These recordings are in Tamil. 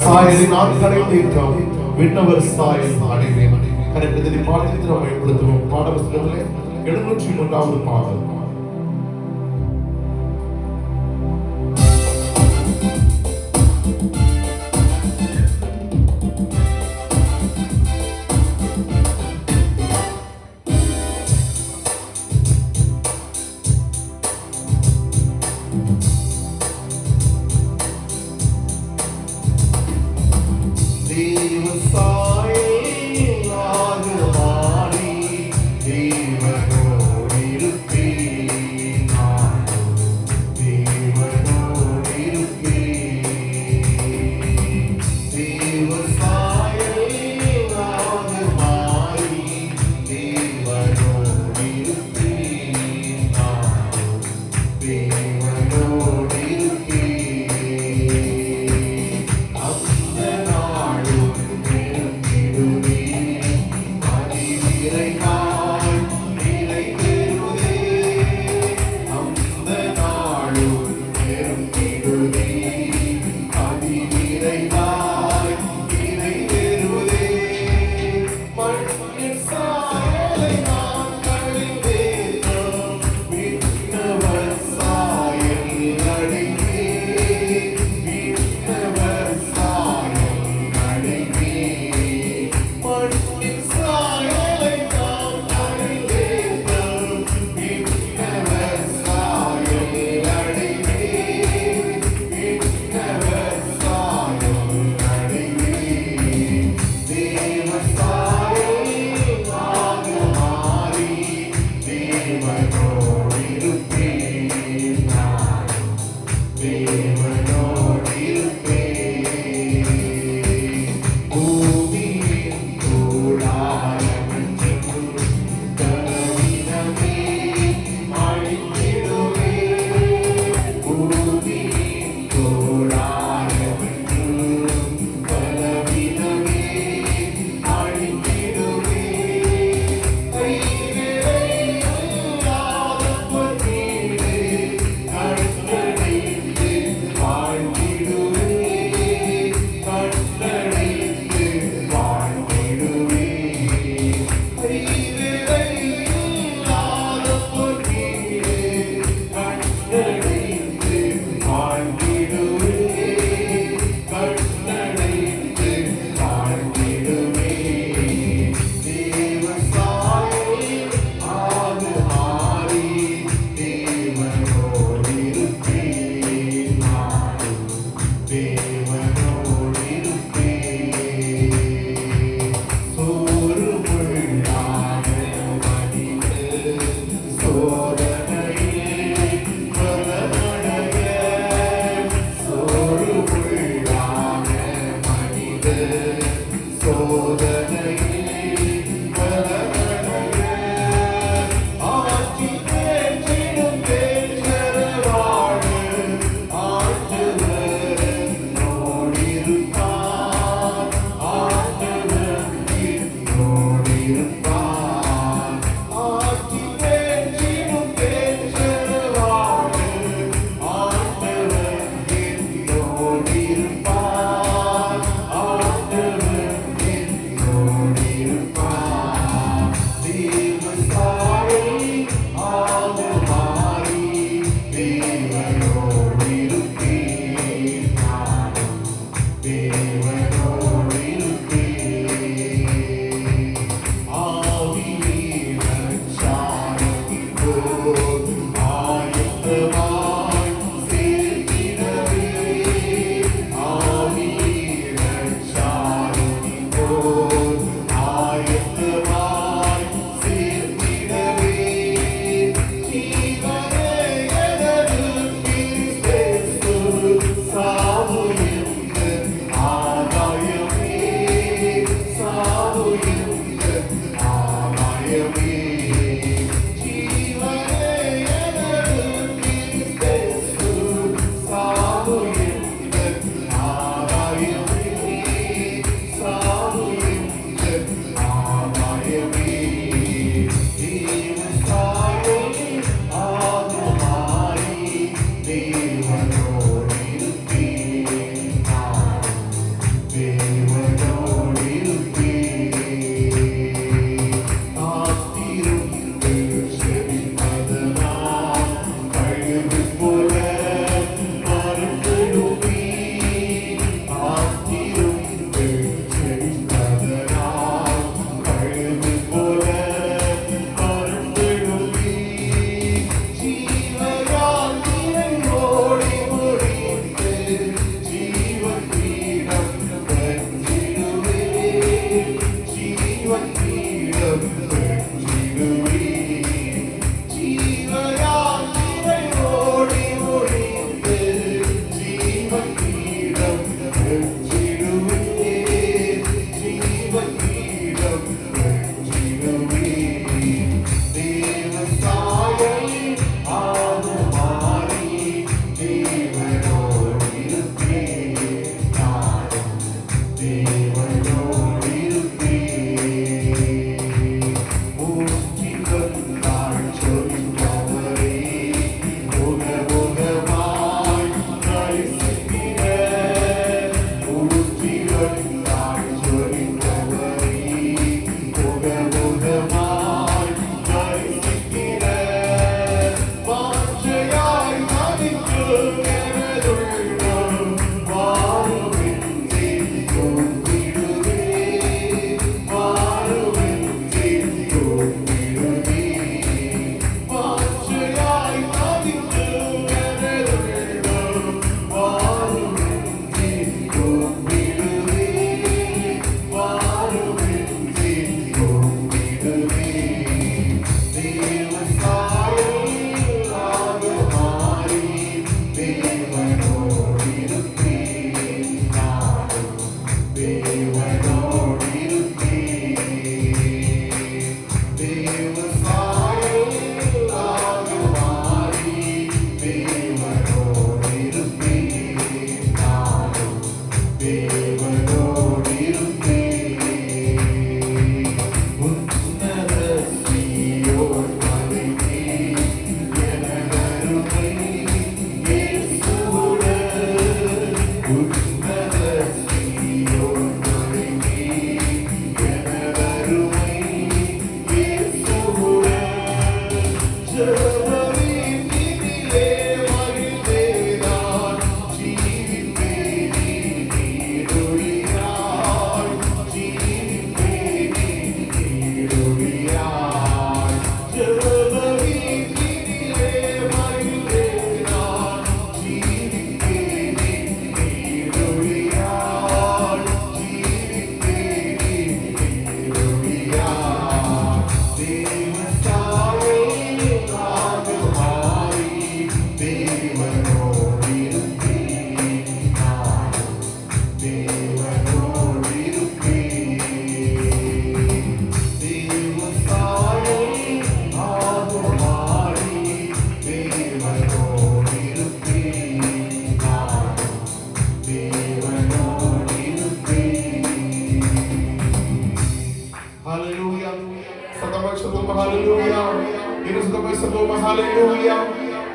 சாயலின் ஆண்களை தீர்க்கம் விண்ணவர் சாயல் அடைவேன். கரெக்ட் பாடத்தில் நாம் பயன்படுத்துவோம். பாட புத்தகத்திலே 703வது பாடல்.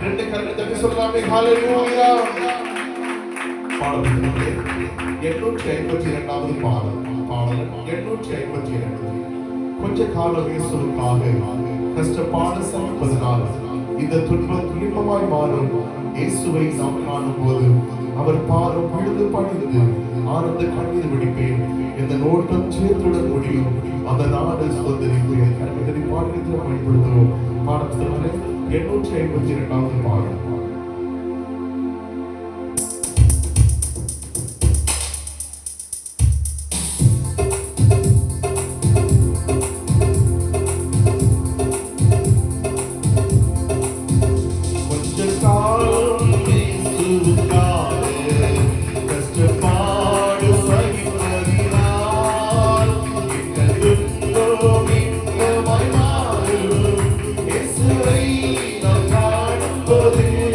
ரெண்டு கரங்களை தட்டி சொல்லலாமே ஹalleluya. பாடல் 852வது பாடல் 852. கொஞ்ச காலம் இயேசுவுக்காக கஷ்டப்பாட சமைப்பதனால் இந்த துன்பமாய் மாறும் இயேசுவை நாம் காணும் போது அவர் பாதம் விழுந்து பணிந்து ஆனந்த கண்ணீர் வெடிப்பேன், இந்த நோட்டம் சேர்த்துடன் முடியும், அந்த நாடு சுதந்திரிப்பேன். கரங்களை பாடத்தை பயன்படுத்துவோம். பாடத்திலே 852வது பாடல். Holy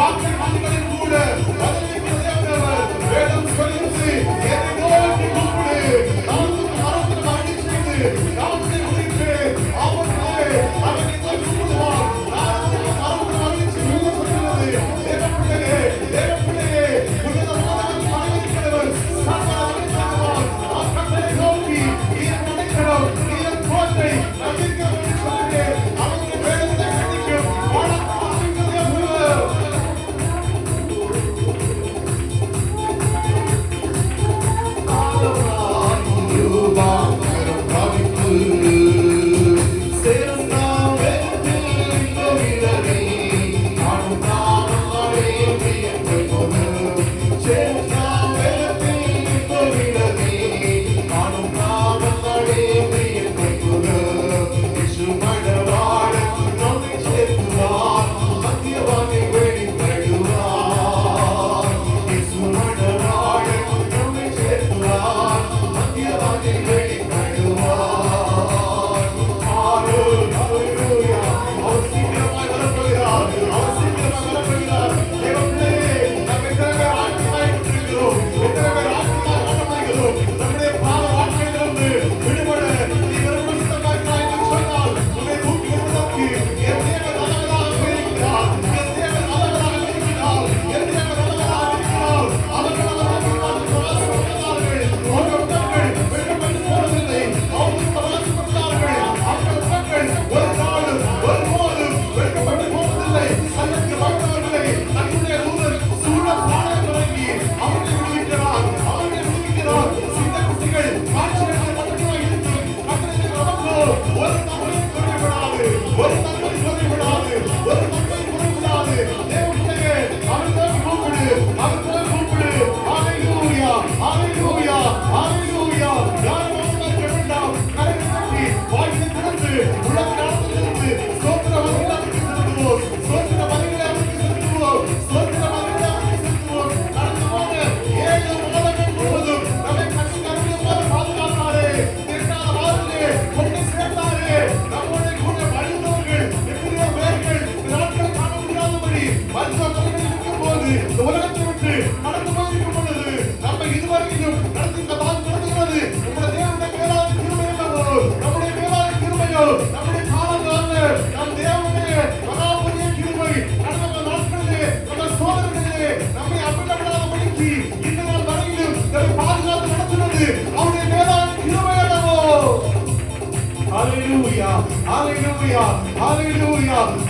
வாக்குகளில் கூட பதிலளிக்கிற தேவனவர். வேதம் சொல்லுது, என்னை நோக்கி கூப்பிடு, நான் உனக்கு மரணத்தில் மரணி செய்து நான் உன்னை விடுவிப்பேன். ஆமாண்டவரே, அவன் என்னை கூப்பிடுவான், நான் உனக்கு மரணத்தில் மரணி செய்து சொல்லுகிறது. தேவப்பிள்ளையே, தேவப்பிள்ளையே, உன்னதமானவன் மரணிக்கிறவர் சாத்தானை தருவான். கர்த்தரை நோக்கி நீ நினைக்கணும், நீ என் கோட்டை நம்பிக்கை என்று சொல்லுகிறேன். அவனுக்கு வேதத்தை கண்டிக்கும் வானத்தில் அறிவிக்கிற தேவனவர்.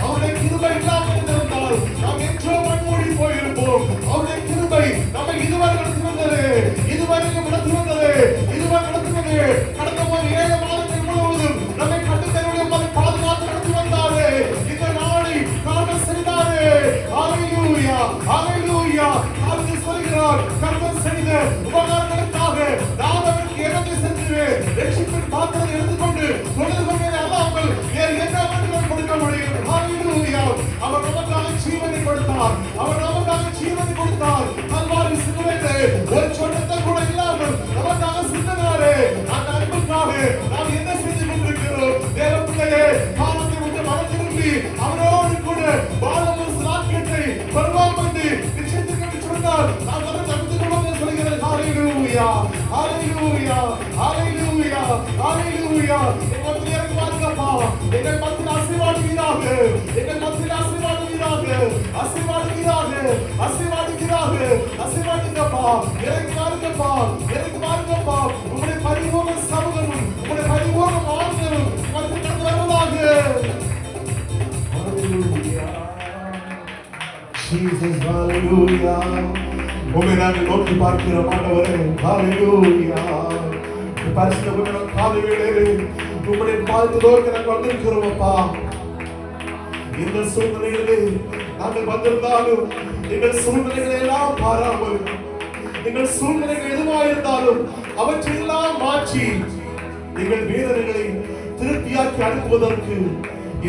அவருடைய கிருபை இல்லாமல் இருந்தால் நாம் என்றோ மண்மூடி போயிருப்போம். அவருடைய கிருபை நம்மை இதுவரை நடத்தி வந்தது, இதுவரைக்கும் நடத்தி வந்தது, இதுவரை நடத்துவது. கடந்த ஒரு 7 மாதங்கள் முழுவதும் நம்மை கட்டுத்தருடைய பாதுகாத்து நடத்தி வந்தாரு. இந்த நாளை காண செய்தாரு. ஹalleluya, ஹalleluya. அவர் சொல்கிறார், கர்த்தர் செய்த உபகாரங்களுக்காக நான் அவருக்கு இடத்தை செலுத்துவேன். ரட்சிப்பின் பாத்திரத்தை எடுத்துக்கொண்டு தொழுது கொண்டே அல்லாமல் வேறு என்ன கொடுக்க முடியும்? ஹalleluya. அவர் நமக்காக ஜீவனை கொடுத்தார், அவர் நமக்காக ஜீவனை கொடுத்தார். கல்வாரி சிலுவையிலே ஒரு சொன்னத்தை கூட இல்லாமல் நமக்காக சிந்தனாரே. அந்த அன்புக்காக நாம் என்ன செய்து கொண்டிருக்கிறோம்? தேவ பிள்ளையே, காலத்தை விட்டு மனம் திரும்பி அவரோடு கூட வாழும் சாக்கியத்தை பருவம் வந்து நிச்சயத்திற்கு சொன்னார். நாம் அதை தடுத்துக் கொள்வோம் சொல்கிறேன். ஹalleluya, ஹalleluya, ஹalleluya, ஹalleluya. எங்கள் மத்தியில் பாருங்கப்பா, எங்கள் மத்தியில் ஆசீர்வாடுவீராக, எங்கள் மத்தியில் ஆசீர்வாடுவீராக, ஆசீர்வாடுவீராக, ஆசீர்வாடுவீராக, ஆசீர்வாடுங்கப்பா. எனக்கு பாருங்கப்பா, எனக்கு பாருங்கப்பா. உங்களுடைய பரிபூர்ண சமூகமும் உங்களுடைய பரிபூர்ண வாழ்க்கையும் மத்தியில் கடந்து வருவதாக. ஹalleluya, Jesus, ஹalleluya. உம்மை நாங்கள் நோக்கி பார்க்கிறோம் ஆண்டவரே. ஹalleluya. பரிசுத்த காலையிலே உம்முடைய பாதத்தை நோக்கி நாங்கள் வந்திருக்கிறோம் அப்பா. இந்த சூழ்நிலையிலே நாங்கள் வந்திருந்தாலும் எங்கள் சூழ்நிலைகளை எல்லாம் பாராமல், எங்கள் சூழ்நிலைகள் எதுவாக இருந்தாலும் அவற்றையெல்லாம் மாற்றி எங்கள் வேதனைகளை திருப்தியாக்கி அனுப்புவதற்கு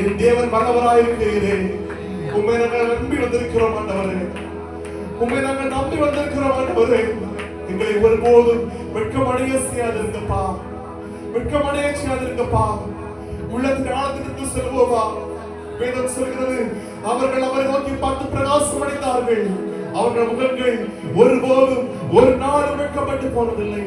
என் தேவன் வல்லவராயிருக்கிறேன். உம்மை நாங்கள் நம்பி வந்திருக்கிறோம் ஆண்டவரே. உம்மை நாங்கள் நம்பி வந்திருக்கிறோம் ஆண்டவரே. எங்களை ஒருபோதும் வெட்கமடைய செய்யாதிருங்கப்பா, வெட்கமடைய செய்யாதிருங்கப்பா. உள்ளத்தின் ஆழத்திற்கு செல்வோமா, வேதம் சொல்கிறது, அவர்கள் அவரை நோக்கி பார்த்து பிரகாசம் அடைந்தார்கள். அவர்கள் முகங்கள் ஒருபோதும் ஒரு நாளும் வெட்கப்பட்டு போனதில்லை.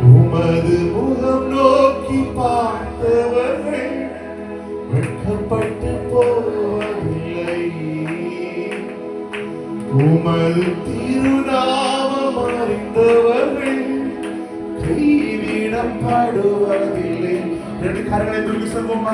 உமது முகம் நோக்கி பார்த்தவர்கள் வெட்கப்பட்டு போவதில்லை. உமது திருநாமம் அறிந்தவர்கள் கைவிடப்படுவதில்லை. ரெண்டு கரங்களை தூக்கி சொல்வோமா?